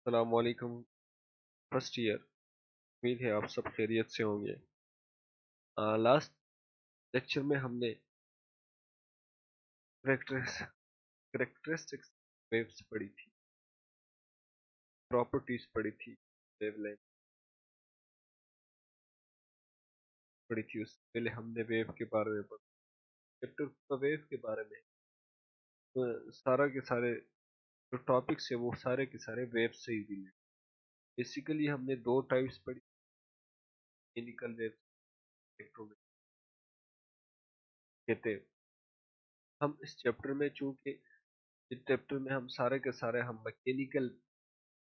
अस्सलामुअलैकुम first year. उम्मीद है आप सब खैरियत से होंगे। लास्ट लेक्चर में हमने करेक्टरिस्टिक्स वेव्स पढ़ी थी, प्रॉपर्टीज पढ़ी थी, वेवलेंथ पढ़ी थी। उससे पहले हमने वेव के बारे में पढ़ा। चैप्टर वेव के बारे में सारा के सारे जो टॉपिक्स है वो सारे के सारे वेव से ही रिलेटेड। बेसिकली हमने दो टाइप्स पढ़ी, मैकेनिकल वेव, इलेक्ट्रोमैग्नेटिक कहते हैं। हम इस चैप्टर में चूंकि इस चैप्टर में हम सारे के सारे हम मैकेनिकल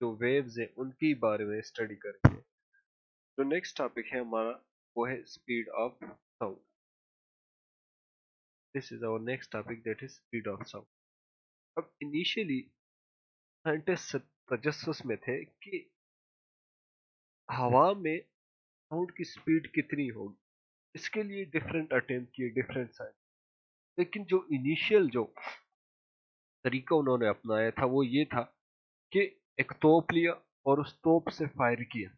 जो वेव्स है उनके बारे में स्टडी करेंगे। जो नेक्स्ट टॉपिक है हमारा वो है speed of sound. This is our next topic, that is speed of sound. अब इनिशियली साइंटिस्ट तजस्सुस में थे कि हवा में साउंड की स्पीड कितनी होगी। इसके लिए डिफरेंट अटेम्प्ट किए, डिफरेंट साइंस, लेकिन जो इनिशियल जो तरीका उन्होंने अपनाया था वो ये था कि एक तोप लिया और उस तोप से फायर किया।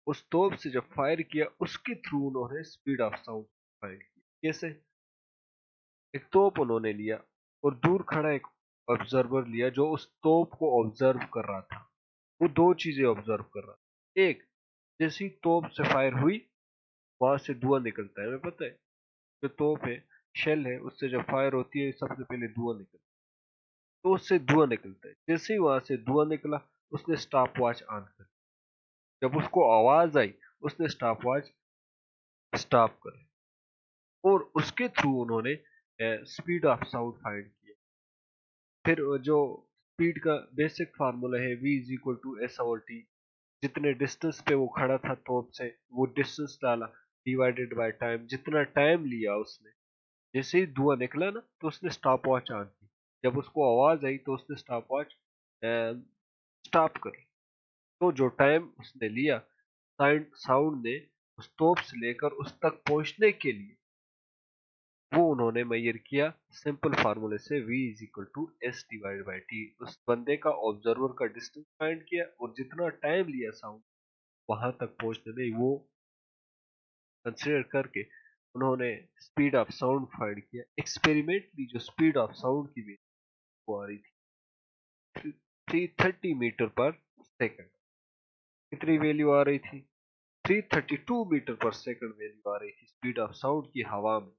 उस तोप से जब फायर किया उसके थ्रू उन्होंने स्पीड ऑफ साउंड फायर किया। कैसे? एक तोप उन्होंने लिया और दूर खड़ा एक ऑब्जर्वर लिया जो उस तोप को ऑब्जर्व कर रहा था। वो दो चीजें ऑब्जर्व कर रहा था। एक, जैसी तोप से फायर हुई वहां से धुआं निकलता है, हमें पता है जो तोप है, शेल है, उससे जब फायर होती है सबसे पहले धुआं निकलता है। तो उससे धुआं निकलता है, जैसे ही वहां से धुआं निकला उसने स्टॉप वॉच ऑन कर। जब उसको आवाज आई उसने स्टॉप वॉच स्टॉप कर और उसके थ्रू उन्होंने स्पीड ऑफ साउंड फाइंड किया। फिर जो स्पीड का बेसिक फार्मूला है v is equal to S over T. जितने डिस्टेंस पे वो खड़ा था तोप से वो डिस्टेंस डाला डिवाइडेड बाय टाइम, जितना टाइम लिया उसने। जैसे ही धुआं निकला ना तो उसने स्टॉप वॉच ऑन की। जब उसको आवाज आई तो उसने स्टॉप वॉच स्टॉप करी। तो जो टाइम उसने लिया साउंड ने उस तोप से लेकर उस तक पहुंचने के लिए वो उन्होंने मेजर किया सिंपल फार्मूले से v is equal to S divide by T. उस बंदे का ऑब्जर्वर का डिस्टेंस फाइंड किया और जितना टाइम लिया साउंड वहां तक पहुंचने में वो कंसिडर करके उन्होंने स्पीड ऑफ साउंड फाइंड किया। एक्सपेरिमेंटली जो स्पीड ऑफ साउंड की वैल्यू वो आ रही थी 330 मीटर पर सेकंड। कितनी वैल्यू आ रही थी? 332 मीटर पर सेकंड वैल्यू आ रही थी स्पीड ऑफ साउंड की हवा में।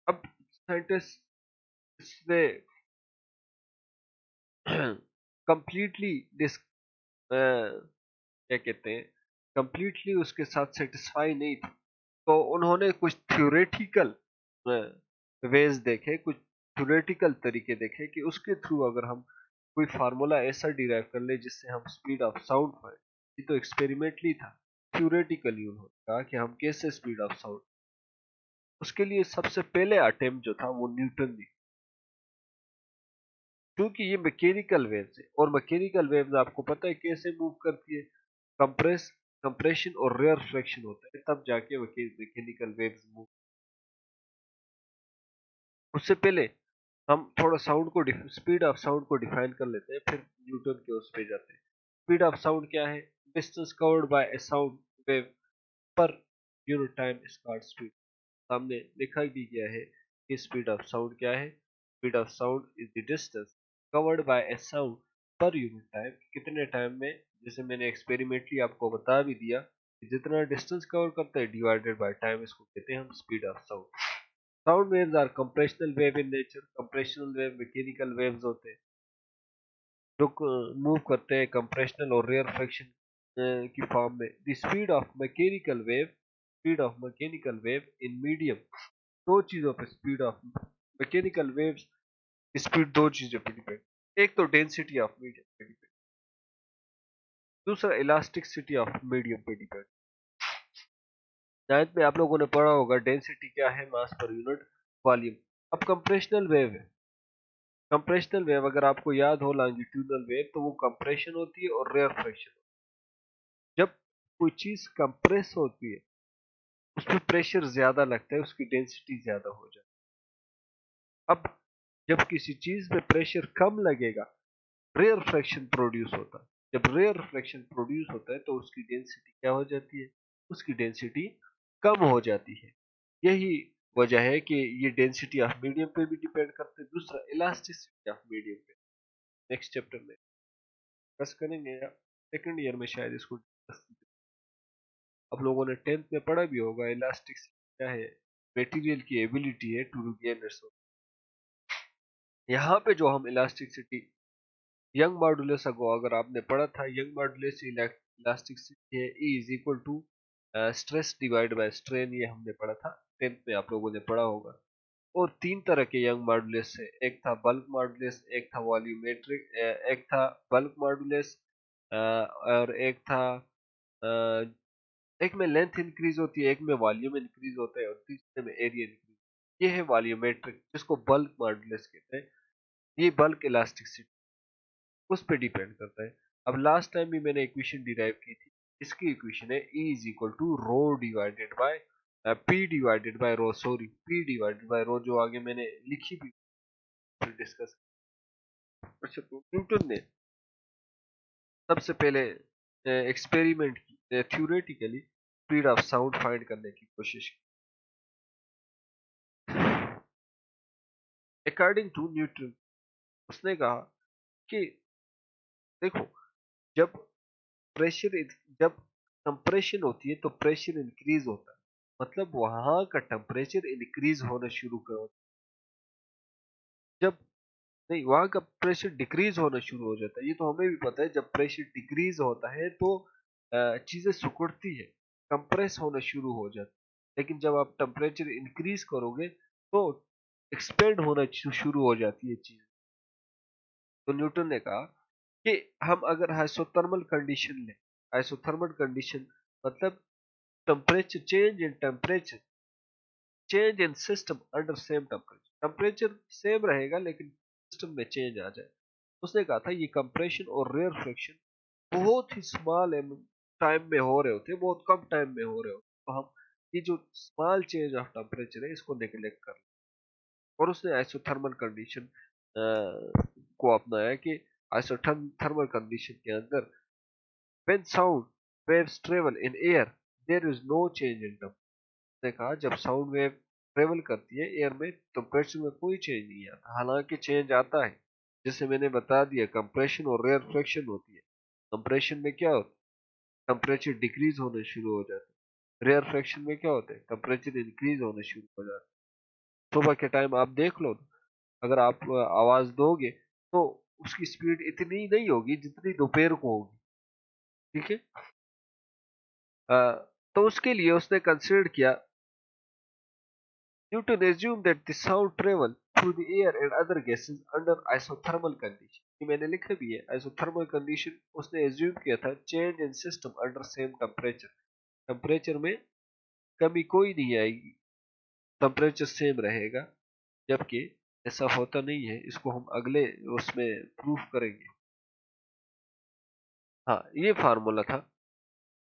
अब साइंटिस्ट इसने कंप्लीटली क्या कहते हैं, कंप्लीटली उसके साथ सेटिस्फाई नहीं थे। तो उन्होंने कुछ थ्योरेटिकल वेज देखे, कुछ थ्योरेटिकल तरीके देखे कि उसके थ्रू अगर हम कोई फार्मूला ऐसा डिराइव कर ले जिससे हम स्पीड ऑफ साउंड पाए। ये तो एक्सपेरिमेंटली था, थ्योरेटिकली उन्होंने कहा कि हम कैसे स्पीड ऑफ साउंड। उसके लिए सबसे पहले अटेम्प्ट जो था वो न्यूटन ने, क्योंकि ये मैकेनिकल वेव्स है और मैकेनिकल वेव्स आपको पता है कैसे मूव करती है। कंप्रेशन और रेयर फ्रैक्शन होता है तब जाके मैकेनिकल वेव्स मूव। उससे पहले हम थोड़ा साउंड को स्पीड ऑफ साउंड को डिफाइन कर लेते हैं, फिर न्यूटन के उस पे जाते हैं। स्पीड ऑफ साउंड क्या है? Distance covered by A sound wave per unit time is called speed. सामने लिखा भी गया है कि स्पीड ऑफ साउंड क्या है। Speed of sound is the distance covered by A sound per unit time. कितने टाइम में, जैसे मैंने एक्सपेरिमेंटली आपको बता भी दिया कि जितना डिस्टेंस कवर करता है डिवाइडेड बाय टाइम, इसको कहते हैं हम speed of sound. Sound waves are compressional wave in nature. Compressional wave mechanical waves होते हैं जो मूव करते हैं कंप्रेशनल और रेयर फ्रैक्शन की फॉर्म में। The speed of mechanical wave in medium. दो चीजों पे speed of mechanical waves speed दो चीजों पे डिपेंड। एक तो डेंसिटी ऑफ मीडियम पे डिपेंड, दूसरा इलास्टिसिटी ऑफ मीडियम पे डिपेंड। नाइन्थ में आप लोगों ने पढ़ा होगा डेंसिटी क्या है, मास पर यूनिट वॉल्यूम। अब कंप्रेशनल वेव है। कंप्रेशनल वेव अगर आपको याद हो लॉन्गिट्यूडनल वेव तो वो कंप्रेशन होती है और रेयर फ्रैक्शन। जब कोई चीज कंप्रेस होती है उसमें प्रेशर ज्यादा लगता है, उसकी डेंसिटी ज्यादा हो जाती है। अब जब किसी चीज में प्रेशर कम लगेगा, रेयर फ्रैक्शन प्रोड्यूस होता है। जब रेयर फ्रैक्शन प्रोड्यूस होता है तो उसकी डेंसिटी क्या हो जाती है? उसकी डेंसिटी कम हो जाती है। यही वजह है कि ये डेंसिटी ऑफ मीडियम पे भी डिपेंड करते हैं। दूसरा, इलास्टिसिटी ऑफ मीडियम पे नेक्स्ट चैप्टर में डिस्कस करेंगे, या सेकंड ईयर में शायद इसको डिस्कस। अब लोगों ने 10th में पढ़ा भी होगा इलास्टिसिटी क्या है। मटेरियल की एबिलिटी है टू रिगेन इट्स। यहाँ पे जो हम इलास्टिसिटी, यंग मॉडुलस अगो अगर आपने पढ़ा था, यंग मॉडुलस इलास्टिसिटी है, E is equal to stress divide by strain, ये हमने पढ़ा था 10th में, आप लोगों ने पढ़ा होगा। और तीन तरह के यंग मॉडुलस है, एक था बल्क मॉडुलस, एक था वॉल्यूमेट्रिक, एक था बल्क मॉडुलस, और एक था एक में लेंथ इंक्रीज होती है, एक में वॉल्यूम इंक्रीज होता है, और तीसरे में एरिया इंक्रीज। ये है वॉल्यूमेट्रिक, जिसको बल्क मॉडुलस कहते हैं। ये बल्क इलास्टिसिटी उस पर डिपेंड करता है। अब लास्ट टाइम भी मैंने इक्वेशन डिराइव की थी, इसकी इक्वेशन है E is equal to rho divided by P divided by rho, sorry P divided by rho, जो आगे मैंने लिखी भी फिर डिस्कस। अच्छा, तो न्यूटन ने सबसे पहले एक्सपेरिमेंट की, theoretically speed of sound find करने की कोशिश की। अकॉर्डिंग टू न्यूटन, उसने कहा कि देखो, जब प्रेशर जब कंप्रेशन होती है तो प्रेशर इंक्रीज होता है, मतलब वहां का टेम्परेचर इंक्रीज होना शुरू कर, जब नहीं वहां का प्रेशर डिक्रीज होना शुरू हो जाता है। ये तो हमें भी पता है, जब प्रेशर डिक्रीज होता है तो चीजें सिकुड़ती है, कंप्रेस होना शुरू हो जाता है। लेकिन जब आप टेम्परेचर इंक्रीज करोगे तो एक्सपेंड होना शुरू हो जाती है चीज। तो न्यूटन ने कहा कि हम अगर आइसोथर्मल कंडीशन लें, आइसोथर्मल कंडीशन मतलब temperature change in temperature, change in system under same temperature, temperature same रहेगा लेकिन सिस्टम में चेंज आ जाए। उसने कहा था ये कंप्रेशन और रेयर फ्रिक्शन बहुत ही स्मॉल टाइम में हो रहे होते, बहुत कम टाइम में हो रहे होते, तो हम ये जो स्मॉल चेंज ऑफ टेम्परेचर है इसको नेग्लेक्ट कर। और उसने आइसोथर्मल कंडीशन को अपनाया कि आइसोथर्मल कंडीशन के अंदर when sound waves travel in air there is no change in temperature। ने कहा जब साउंड वेव ट्रेवल करती है एयर में, टेम्परेचर में कोई चेंज नहीं आता, हालांकि चेंज आता है। जैसे मैंने बता दिया, कंप्रेशन और रेयर फ्रैक्शन होती है। कंप्रेशन में क्या होता है? टेम्परेचर डिक्रीज होना शुरू हो जाता है। रेयर फ्रैक्शन में क्या होता है? टेम्परेचर इंक्रीज होना शुरू हो जाता है। सुबह के टाइम आप देख लो, अगर आप आवाज दोगे तो उसकी स्पीड इतनी नहीं होगी जितनी दोपहर को होगी, ठीक है। तो उसके लिए उसने कंसिडर किया, Newton assumed that the sound travel through the air and other gases under isothermal condition। ये मैंने लिखा भी है, isothermal condition उसने assume किया था change in system under same temperature, temperature में कमी कोई नहीं आएगी, टेम्परेचर सेम रहेगा। जबकि ऐसा होता नहीं है, इसको हम अगले उसमें प्रूफ करेंगे। हाँ, ये फार्मूला था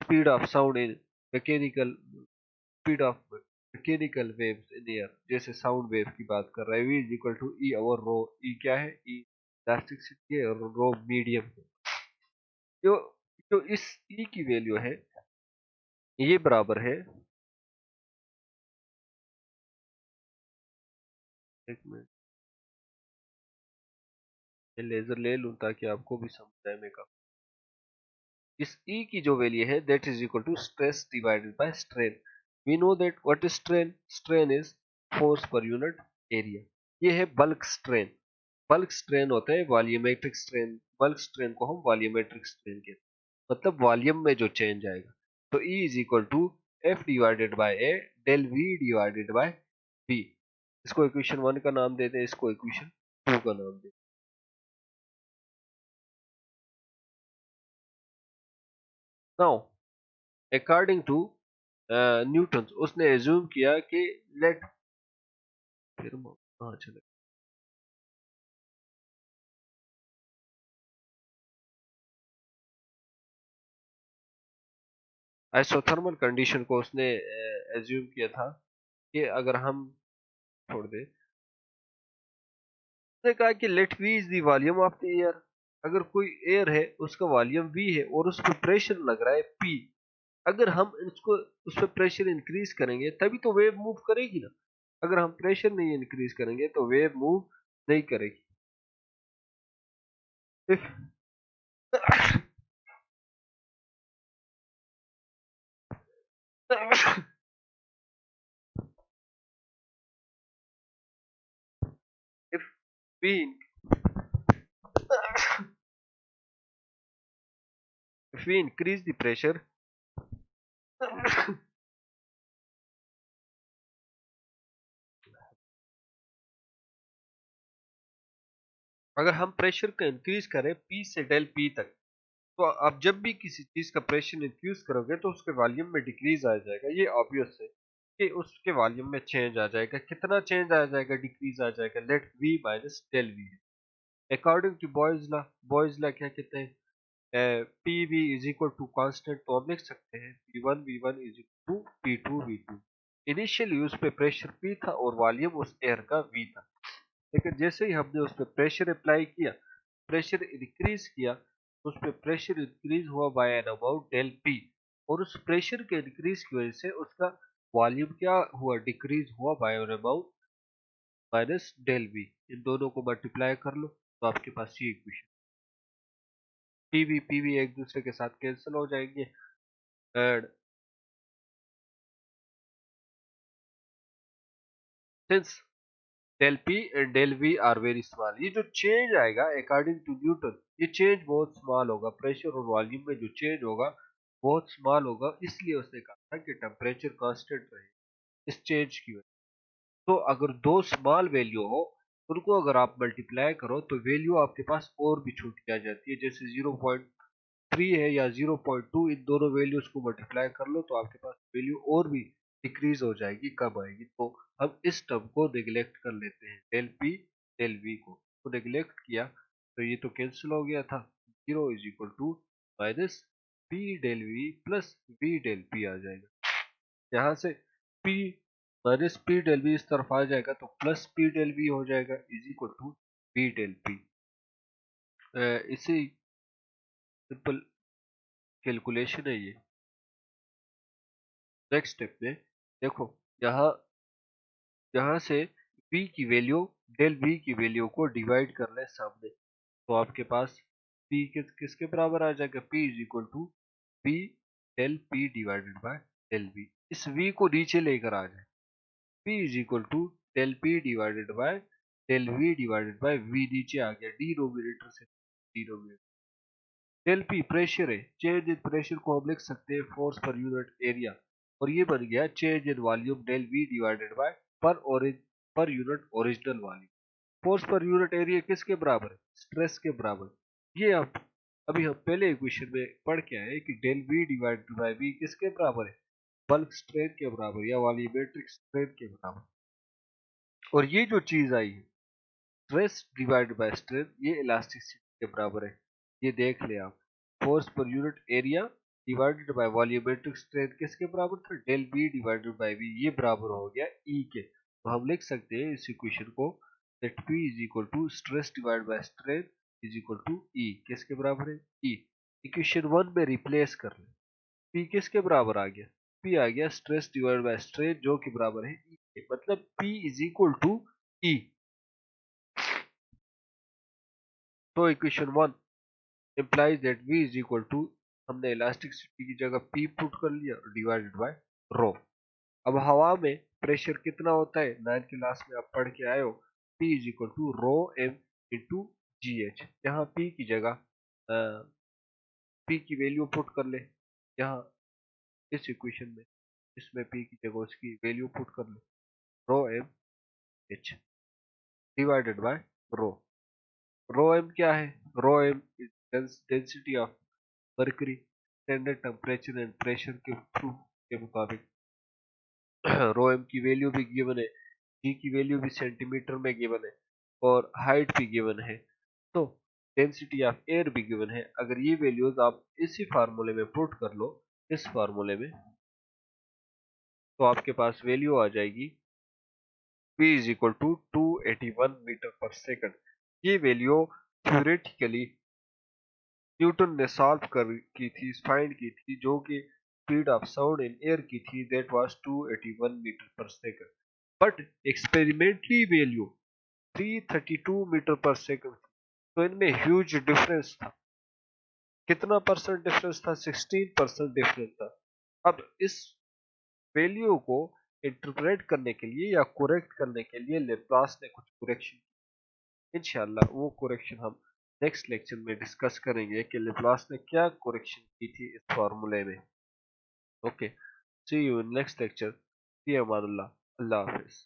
speed of sound in mechanical, speed of mechanical waves in air, जैसे साउंड वेव की बात कर रहा है। V इज इक्वल टू ई और रो। ई क्या है? ई इलास्टिसिटी है और रो मीडियम है। जो जो इस ई की वैल्यू है ये बराबर है, एक मिनट मैं लेजर ले लूं ताकि आपको भी समझ आए। मैं का इस ई की जो वैल्यू है that is equal to stress divided by strain. We know that what is strain? Strain is force per unit area. ये है बल्क स्ट्रेन। बल्क स्ट्रेन होता है वॉल्यूमेट्रिक स्ट्रेन, बल्क स्ट्रेन को हम वॉल्यूमेट्रिक स्ट्रेन कहते हैं, मतलब वॉल्यूम में जो चेंज आएगा। तो E is equal to F divided by A del V divided by B. इसको इक्वेशन 1 का नाम देते हैं, इसको इक्वेशन 2 का नाम देते हैं। नाउ अकॉर्डिंग टू न्यूटन, उसने एज्यूम किया कि लेट, फिर हाँ चले, आइसोथर्मल कंडीशन को उसने एज्यूम किया था कि अगर हम छोड़ दे, उसने कहा कि let V is the volume of the air. अगर कोई एयर है उसका वॉल्यूम वी है और उस पर प्रेशर लग रहा है पी, अगर हम इसको उस पर प्रेशर इंक्रीज करेंगे तभी तो वेव मूव करेगी ना। अगर हम प्रेशर नहीं इंक्रीज करेंगे तो वेव मूव नहीं करेगी। if if we if we increase the pressure अगर हम प्रेशर को इंक्रीज करें पी से डेल पी तक, तो आप जब भी किसी चीज का प्रेशर इंक्रीज करोगे तो उसके वॉल्यूम में डिक्रीज आ जाएगा। ये ऑब्वियस है कि उसके वॉल्यूम में चेंज आ जाएगा। कितना चेंज आ जाएगा, डिक्रीज आ जाएगा, let V minus del V है। अकॉर्डिंग टू बॉयज ला क्या कहते हैं, P V is equal to constant, तो हम लिख सकते हैं P1 V1 is equal to P2 V2। Initially उस पे प्रेशर P था और वॉल्यूम उस एयर का V था, लेकिन जैसे ही हमने उस पर प्रेशर अप्लाई किया, प्रेशर इंक्रीज किया, तो उस पर प्रेशर इंक्रीज हुआ by an amount del P, और उस प्रेशर के इंक्रीज की वजह से उसका वॉल्यूम क्या हुआ, डिक्रीज हुआ by an amount minus del V. इन दोनों को मल्टीप्लाई कर लो तो आपके पास ये इक्वेशन, पीवी एक दूसरे के साथ कैंसिल हो जाएंगे, and since del P and del V are very small, ये जो चेंज आएगा अकॉर्डिंग टू न्यूटन, ये चेंज बहुत स्मॉल होगा। प्रेशर और वॉल्यूम में जो चेंज होगा बहुत स्मॉल होगा, इसलिए उसने कहा था कि टेम्परेचर कांस्टेंट रहे इस चेंज की वजह। तो अगर दो स्मॉल वैल्यू हो, उनको अगर आप मल्टीप्लाई करो तो वैल्यू आपके पास और भी छोटी आ जाती है। जैसे 0.3 है या 0.2, इन दोनों वैल्यूज को मल्टीप्लाई कर लो तो आपके पास वैल्यू और भी डिक्रीज हो जाएगी, कम आएगी। तो हम इस टर्म को नेग्लेक्ट कर लेते हैं, डेल पी डेल वी को नेग्लेक्ट किया तो ये तो कैंसिल हो गया था। 0 is equal to minus P del V plus V del P आ जाएगा। यहाँ से P minus P del V इस तरफ आ जाएगा तो प्लस पी डेल वी हो जाएगा is equal to V del P. इसी सिंपल कैलकुलेशन है ये। नेक्स्ट स्टेप में देखो, यहाँ यहाँ से v की वैल्यू डेल v की वैल्यू को डिवाइड कर ले सामने, तो आपके पास p किसके बराबर आ जाएगा, p is equal to v del p divided by del v। इस v को नीचे लेकर आ जाए, p is equal to del p divided by del v divided by v नीचे आ गया डिनोमिनेटर से डिनोमिनेटर। डेल पी प्रेशर है, चेंज इन प्रेशर को हम लिख सकते हैं फोर्स पर यूनिट एरिया, और ये बन गया change in volume del V divided by per unit original volume. Force per unit area किसके बराबर है, स्ट्रेस के बराबर। ये अब अभी हम पहले इक्वेशन में पढ़ के आए कि del V divided by V किसके बराबर है, बल्क स्ट्रेन के बराबर या वॉल्यूमेट्रिक स्ट्रेन के बराबर। और ये जो चीज आई है स्ट्रेस डिवाइडेड बाय स्ट्रेन, ये इलास्टिसिटी के बराबर है। ये देख ले आप, force per unit area divided by volumetric strain किसके बराबर था, del B divided by V, ये बराबर हो गया ई के। तो हम लिख सकते हैं इस इक्वेशन को that P is equal to stress divide by strain is equal to E, किसके बराबर है, ई। इक्वेशन 1 में रिप्लेस कर ले, P किसके बराबर आ गया, P आ गया स्ट्रेस डिवाइड बाय स्ट्रेन जो कि बराबर है ई के, मतलब P इज इक्वल टू ई। तो equation 1 implies that V is equal to, हमने इलास्टिसिटी की जगह P पुट कर लिया डिवाइडेड बाय रो। अब हवा में प्रेशर कितना होता है, 9 क्लास में आप पढ़ के आए हो, P is equal to rho M into G H. यहाँ P की जगह P की वैल्यू पुट कर ले, यहाँ इस इक्वेशन में, इसमें P की जगह उसकी वैल्यू पुट कर ले, rho M H divided by rho. Rho M क्या है, rho M is density of mercury, standard temperature and pressure के थ्रू के मुताबिक। रो एम की वैल्यू भी गिवन है, जी की वैल्यू भी सेंटीमीटर में गिवन है, और हाइट भी गिवन है, तो डेंसिटी ऑफ एयर भी गिवन है। अगर ये वैल्यूज आप इसी फार्मूले में पुट कर लो, इस फार्मूले में, तो आपके पास वैल्यू आ जाएगी P is equal to 281 metre per second. ये वैल्यू थ्योरेटिकली न्यूटन ने सॉल्व कर की थी, फाइंड की थी, जो कि speed of sound in air की थी, that was 281 metre per second. But experimentally value 332 metre per second थी। तो इनमें ह्यूज डिफरेंस था। कितना परसेंट डिफरेंस था? 16% डिफरेंस था। अब इस वैल्यू को इंटरप्रेट करने के लिए या कोरेक्ट करने के लिए लेप्लास ने कुछ करेक्शन, इंशाल्लाह वो करेक्शन हम नेक्स्ट लेक्चर में डिस्कस करेंगे कि लेप्लास ने क्या करेक्शन की थी इस फार्मूले में। Okay, see you in next lecture. फी अमानुल्लाह, अल्लाह हाफिज।